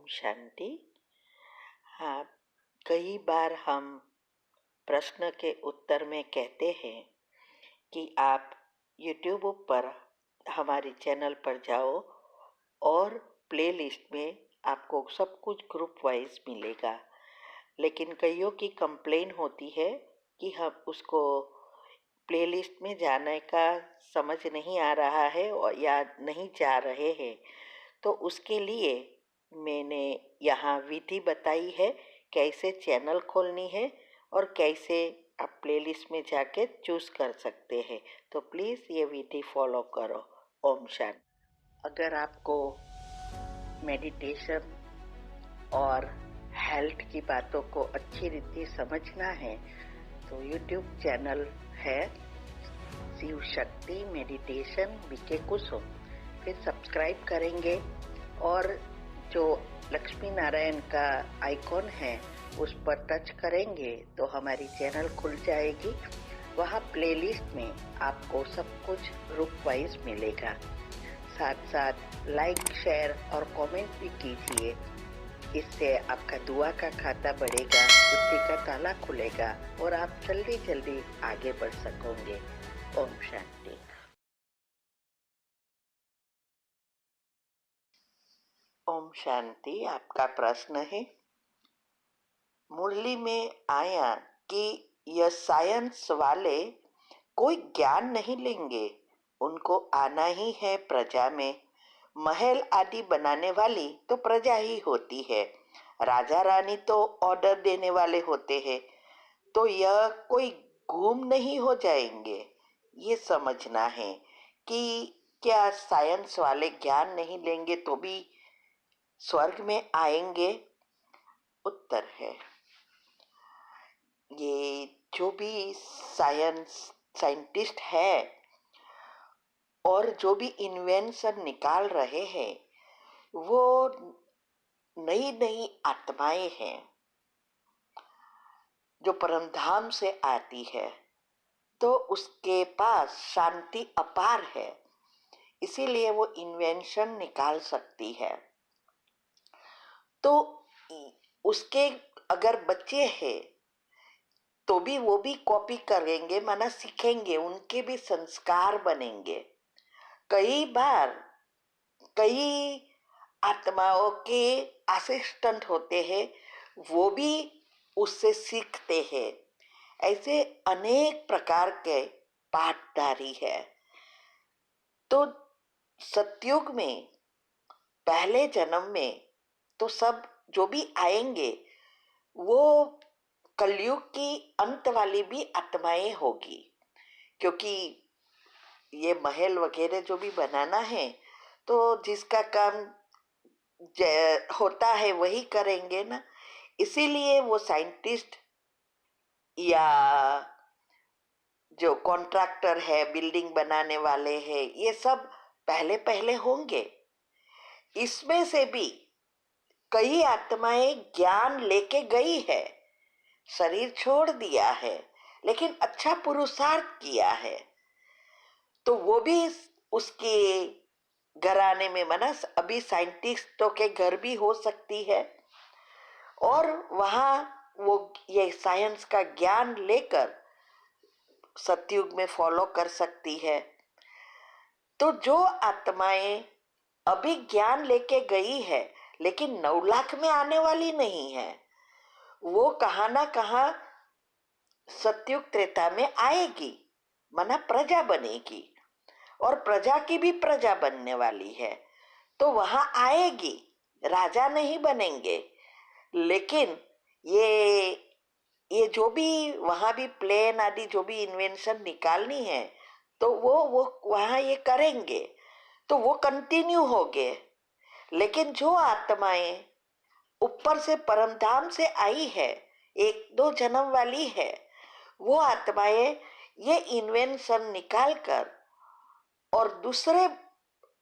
शांति। हाँ, कई बार हम प्रश्न के उत्तर में कहते हैं कि आप YouTube पर हमारे चैनल पर जाओ और प्लेलिस्ट में आपको सब कुछ ग्रुप वाइज मिलेगा। लेकिन कईयों की कंप्लेन होती है कि हम उसको प्लेलिस्ट में जाने का समझ नहीं आ रहा है और या नहीं जा रहे हैं। तो उसके लिए मैंने यहाँ विधि बताई है कैसे चैनल खोलनी है और कैसे आप प्लेलिस्ट में जाके चूज़ कर सकते हैं। तो प्लीज़ ये विधि फॉलो करो। ओम शांति। अगर आपको मेडिटेशन और हेल्थ की बातों को अच्छी रीति समझना है तो यूट्यूब चैनल है शिव शक्ति मेडिटेशन बीके कुसुम, फिर सब्सक्राइब करेंगे और जो लक्ष्मी नारायण का आइकॉन है उस पर टच करेंगे तो हमारी चैनल खुल जाएगी। वहाँ प्लेलिस्ट में आपको सब कुछ ग्रुप वाइज मिलेगा। साथ साथ लाइक शेयर और कमेंट भी कीजिए। इससे आपका दुआ का खाता बढ़ेगा, बुद्धि का ताला खुलेगा और आप जल्दी जल्दी आगे बढ़ सकोगे। ओम शांति। ओम शांति। आपका प्रश्न है, मुरली में आया कि यह साइंस वाले कोई ज्ञान नहीं लेंगे, उनको आना ही है प्रजा में। महल आदि बनाने वाली तो प्रजा ही होती है, राजा रानी तो ऑर्डर देने वाले होते हैं। तो यह कोई गुम नहीं हो जाएंगे। ये समझना है कि क्या साइंस वाले ज्ञान नहीं लेंगे तो भी स्वर्ग में आएंगे? उत्तर है, ये जो भी साइंटिस्ट है और जो भी इन्वेंशन निकाल रहे हैं वो नई नई आत्माएं हैं जो परमधाम से आती है, तो उसके पास शांति अपार है, इसीलिए वो इन्वेंशन निकाल सकती है। तो उसके अगर बच्चे हैं तो भी वो भी कॉपी करेंगे, माना सीखेंगे, उनके भी संस्कार बनेंगे। कई बार कई आत्माओं के असिस्टेंट होते हैं, वो भी उससे सीखते हैं। ऐसे अनेक प्रकार के पाठधारी है। तो सतयुग में पहले जन्म में तो सब जो भी आएंगे वो कलयुग की अंत वाली भी आत्माएं होगी, क्योंकि ये महल वगैरह जो भी बनाना है तो जिसका काम होता है वही करेंगे ना। इसीलिए वो साइंटिस्ट या जो कॉन्ट्रैक्टर है, बिल्डिंग बनाने वाले हैं, ये सब पहले पहले होंगे। इसमें से भी कई आत्माएं ज्ञान लेके गई है, शरीर छोड़ दिया है, लेकिन अच्छा पुरुषार्थ किया है, तो वो भी उसके घराने में, माना अभी साइंटिस्टों के घर भी हो सकती है और वहाँ वो ये साइंस का ज्ञान लेकर सतयुग में फॉलो कर सकती है। तो जो आत्माएं अभी ज्ञान लेके गई है लेकिन 9 लाख में आने वाली नहीं है, वो कहाँ ना कहाँ सतयुग त्रेता में आएगी, माना प्रजा बनेगी और प्रजा की भी प्रजा बनने वाली है, तो वहां आएगी। राजा नहीं बनेंगे, लेकिन ये जो भी वहां भी प्लेन आदि जो भी इन्वेंशन निकालनी है तो वो वहां ये करेंगे, तो वो कंटिन्यू हो गए। लेकिन जो आत्माएं ऊपर से परमधाम से आई है, 1-2 जन्म वाली है, वो आत्माएं ये इन्वेंशन निकाल कर और दूसरे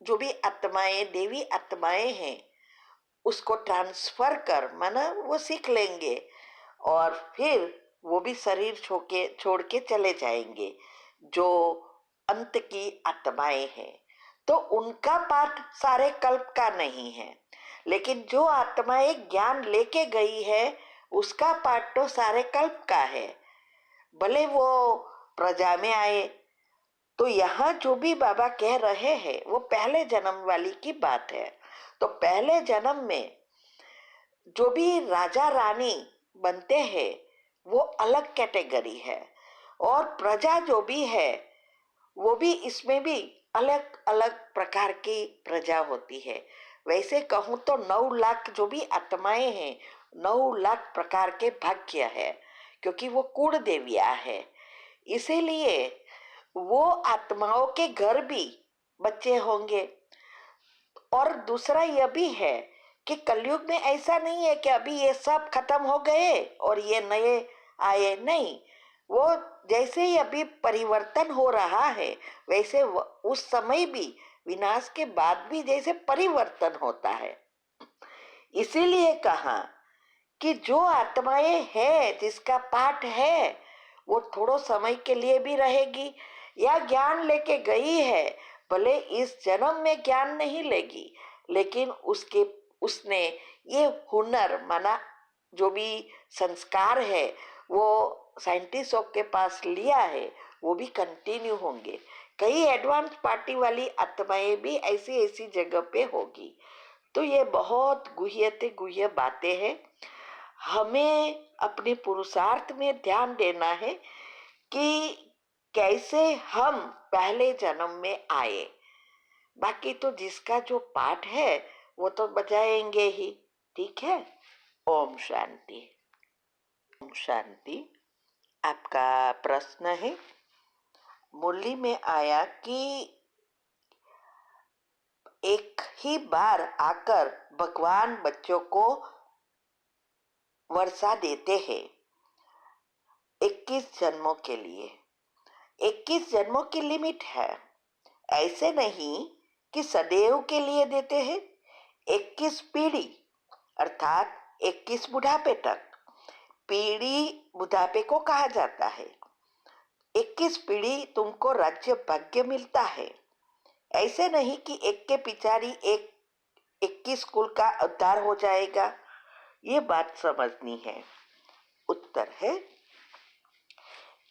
जो भी आत्माएं देवी आत्माएं हैं उसको ट्रांसफर कर, माना वो सीख लेंगे और फिर वो भी शरीर छोड़ के चले जाएंगे जो अंत की आत्माएं हैं। तो उनका पाठ सारे कल्प का नहीं है, लेकिन जो आत्माएं ज्ञान लेके गई है उसका पाठ तो सारे कल्प का है। भले वो प्रजा में आए, तो यहाँ जो भी बाबा कह रहे हैं वो पहले जन्म वाली की बात है। तो पहले जन्म में जो भी राजा रानी बनते हैं वो अलग कैटेगरी है, और प्रजा जो भी है वो भी, इसमें भी अलग अलग प्रकार की प्रजा होती है। वैसे कहूँ तो 9 लाख जो भी आत्माएं हैं, 9 लाख प्रकार के भाग्य है, क्योंकि वो कुल देवियां है। इसीलिए वो आत्माओं के घर भी बच्चे होंगे। और दूसरा यह भी है कि कलयुग में ऐसा नहीं है कि अभी ये सब खत्म हो गए और ये नए आए, नहीं। वो जैसे ही अभी परिवर्तन हो रहा है वैसे उस समय भी, विनाश के बाद भी जैसे परिवर्तन होता है। इसीलिए कहा कि जो आत्माएं है, जिसका पाठ है, वो थोड़ो समय के लिए भी रहेगी या ज्ञान लेके गई है। भले इस जन्म में ज्ञान नहीं लेगी, लेकिन उसने ये हुनर माना, जो भी संस्कार है वो साइंटिस्टों के पास लिया है, वो भी कंटिन्यू होंगे। कई एडवांस पार्टी वाली आत्माएं भी ऐसी ऐसी जगह पे होगी। तो ये बहुत गुह्य बातें हैं। हमें अपने पुरुषार्थ में ध्यान देना है कि कैसे हम पहले जन्म में आए। बाकी तो जिसका जो पाठ है वो तो बजाएंगे ही। ठीक है। ओम शांति। ओम शांति। आपका प्रश्न है, मुरली में आया कि एक ही बार आकर भगवान बच्चों को वर्षा देते हैं 21 जन्मों के लिए। 21 जन्मों की लिमिट है, ऐसे नहीं कि सदैव के लिए देते हैं। 21 पीढ़ी अर्थात 21 बुढ़ापे तक। पीढ़ी बुढ़ापे को कहा जाता है। 21 पीढ़ी तुमको राज्य भाग्य मिलता है। ऐसे नहीं कि एक के पिछाड़ी एक 21 कुल का उद्धार हो जाएगा, ये बात समझनी है। उत्तर है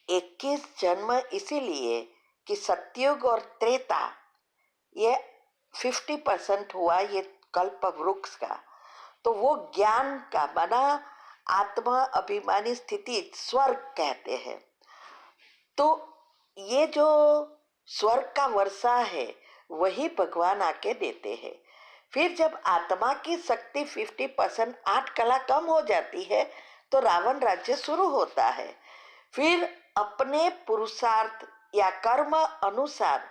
21 जन्म इसीलिए कि सतयुग और त्रेता ये 50% हुआ, ये कल्प वृक्ष का। तो वो ज्ञान का बना आत्मा अभिमानी स्थिति स्वर्ग कहते हैं। तो ये जो स्वर्ग का वर्षा है वही भगवान आके देते हैं। फिर जब आत्मा की शक्ति 50%, 8 कला कम हो जाती है, तो रावण राज्य शुरू होता है। फिर अपने पुरुषार्थ या कर्म अनुसार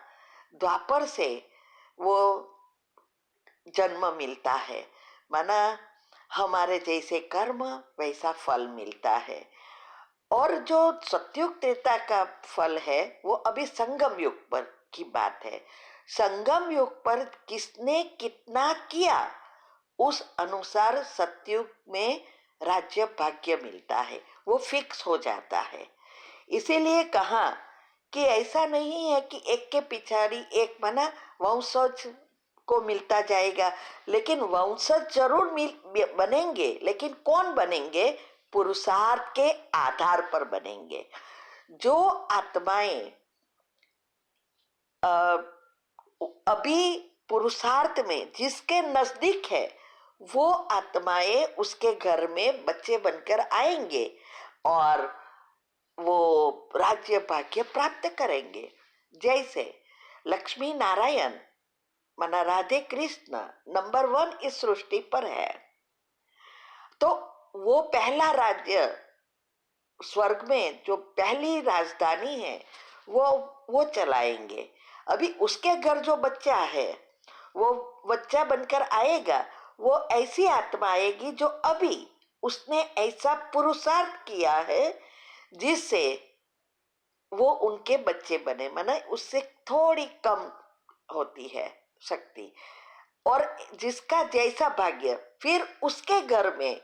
द्वापर से वो जन्म मिलता है, माना हमारे जैसे कर्म वैसा फल मिलता है। और जो सतयुग त्रेता का फल है वो अभी संगम युग पर की बात है। संगम युग पर किसने कितना किया उस अनुसार सतयुग में राज्य भाग्य मिलता है, वो फिक्स हो जाता है। इसीलिए कहा कि ऐसा नहीं है कि एक के पिछाड़ी एक बना वंशज को मिलता जाएगा, लेकिन वंशज जरूर बनेंगे, लेकिन कौन बनेंगे? पुरुषार्थ के आधार पर बनेंगे। जो आत्माएं अभी पुरुषार्थ में जिसके नजदीक है, वो आत्माएं उसके घर में बच्चे बनकर आएंगे और वो राज्य भाग्य प्राप्त करेंगे। जैसे लक्ष्मी नारायण माना राधे कृष्ण नंबर 1 इस सृष्टि पर है, तो वो पहला राज्य स्वर्ग में जो पहली राजधानी है वो चलाएंगे। अभी उसके घर जो बच्चा है वो बच्चा बनकर आएगा, वो ऐसी आत्मा आएगी जो अभी उसने ऐसा पुरुषार्थ किया है जिससे वो उनके बच्चे बने, माना उससे थोड़ी कम होती है शक्ति। और जिसका जैसा भाग्य, फिर उसके घर में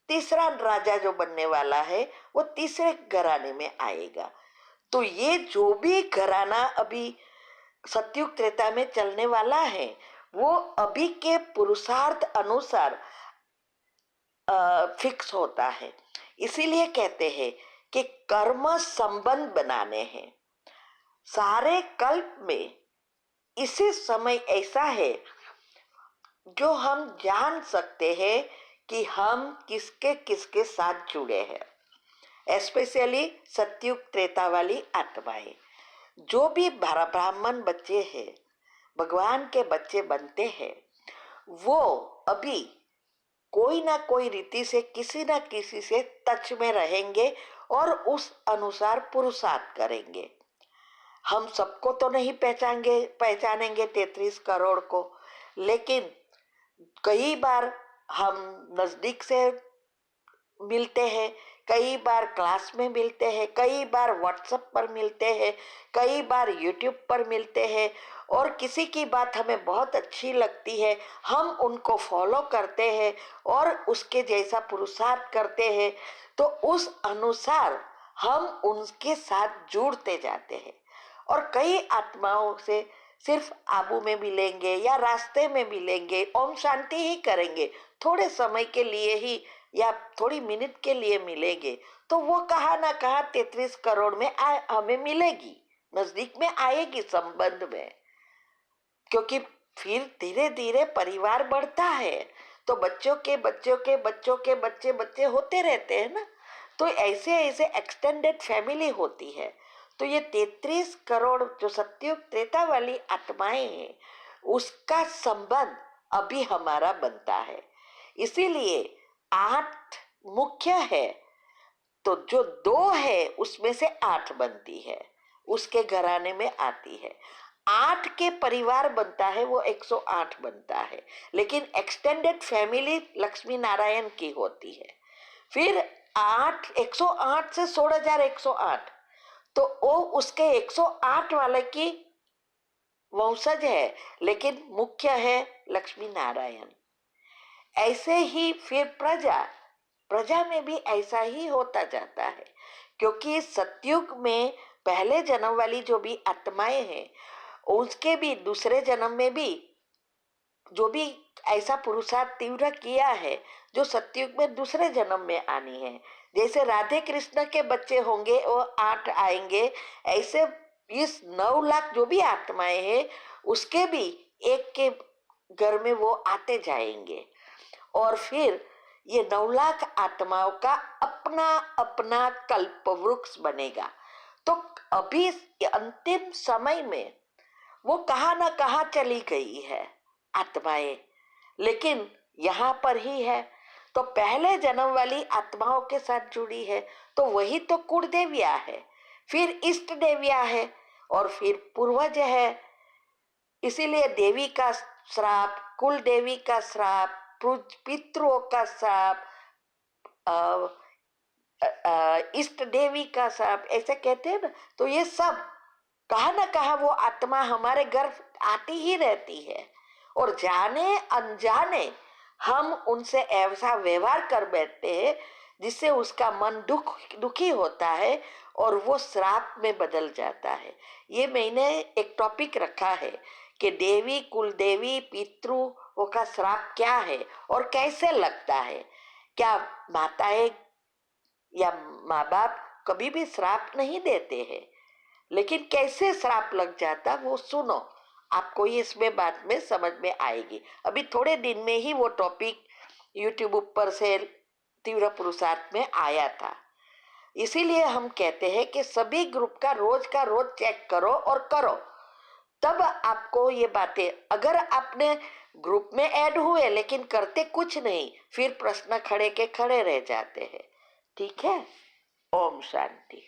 तीसरा राजा जो बनने वाला है वो तीसरे घराने में आएगा। तो ये जो भी घराना अभी सतयुग त्रेता में चलने वाला है वो अभी के पुरुषार्थ अनुसार फिक्स होता है। इसीलिए कहते हैं कि कर्म संबंध बनाने हैं। सारे कल्प में इसी समय ऐसा है जो हम जान सकते हैं कि हम किसके किसके साथ जुड़े हैं। स्पेशली सतयुग त्रेता वाली आत्माएं, जो भी ब्राह्मण बच्चे हैं, भगवान के बच्चे बनते हैं, वो अभी कोई ना कोई रीति से किसी ना किसी से टच में रहेंगे और उस अनुसार पुरुषार्थ करेंगे। हम सबको तो नहीं पहचानेंगे 33 करोड़ को, लेकिन कई बार हम नजदीक से मिलते हैं, कई बार क्लास में मिलते हैं, कई बार व्हाट्सएप पर मिलते हैं, कई बार यूट्यूब पर मिलते हैं, और किसी की बात हमें बहुत अच्छी लगती है, हम उनको फॉलो करते हैं और उसके जैसा पुरुषार्थ करते हैं, तो उस अनुसार हम उनके साथ जुड़ते जाते हैं। और कई आत्माओं से सिर्फ आबू में मिलेंगे या रास्ते में मिलेंगे, ओम शांति ही करेंगे, थोड़े समय के लिए ही या थोड़ी मिनट के लिए मिलेंगे, तो वो कहा ना कहा 33 करोड़ में हमें मिलेगी, नजदीक में आएगी संबंध में। क्योंकि फिर धीरे धीरे परिवार बढ़ता है, तो बच्चों के बच्चों के बच्चों के बच्चे बच्चे होते रहते हैं ना, तो ऐसे ऐसे एक्सटेंडेड फैमिली होती है। तो ये 33 करोड़ जो सतयुग त्रेता वाली आत्माएं हैं, उसका संबंध अभी हमारा बनता है। इसीलिए 8 मुख्य है, तो जो 2 है उसमें से 8 बनती है, उसके घराने में आती है। 8 के परिवार बनता है, वो 108 बनता है। लेकिन एक्सटेंडेड फैमिली लक्ष्मी नारायण की होती है। फिर 108 से 16,108, तो वो उसके 108 वाले की वंशज है, लेकिन मुख्य है लक्ष्मी नारायण। ऐसे ही फिर प्रजा में भी ऐसा ही होता जाता है, क्योंकि सतयुग में पहले जन्म वाली जो भी आत्माएं हैं, उसके भी दूसरे जन्म में भी जो भी ऐसा पुरुषार्थ तीव्र किया है, जो सतयुग में दूसरे जन्म में आनी है। जैसे राधे कृष्ण के बच्चे होंगे वो 8 आएंगे, ऐसे इस 9 लाख जो भी आत्माएं हैं, उसके भी एक के घर में वो आते जाएंगे। और फिर ये 9 लाख आत्माओं का अपना अपना कल्प वृक्ष बनेगा। तो अभी अंतिम समय में वो कहाँ ना कहाँ चली गई है आत्माएं, लेकिन यहाँ पर ही है। तो पहले जन्म वाली आत्माओं के साथ जुड़ी है, तो वही तो कुल देविया है, फिर इष्ट देविया है, और फिर पूर्वज है। इसीलिए देवी का श्राप, कुल देवी का श्राप, पितरों का श्राप, इष्ट देवी का श्राप, ऐसे कहते हैं ना। तो ये सब कहा ना कहा वो आत्मा हमारे घर आती ही रहती है, और जाने अनजाने हम उनसे ऐसा व्यवहार कर बैठते हैं जिससे उसका मन दुखी होता है और वो श्राप में बदल जाता है। ये मैंने एक टॉपिक रखा है कि देवी, कुल देवी, पितरों का श्राप क्या है और कैसे लगता है। क्या माताएं या माँ बाप कभी भी श्राप नहीं देते हैं, लेकिन कैसे श्राप लग जाता वो सुनो, आपको ये इसमें बाद में समझ में आएगी। अभी थोड़े दिन में ही वो टॉपिक यूट्यूब ऊपर से तीव्र पुरुषार्थ में आया था। इसीलिए हम कहते हैं कि सभी ग्रुप का रोज चेक करो और करो, तब आपको ये बातें, अगर आपने ग्रुप में ऐड हुए लेकिन करते कुछ नहीं, फिर प्रश्न खड़े के खड़े रह जाते हैं। ठीक है, ओम शांति।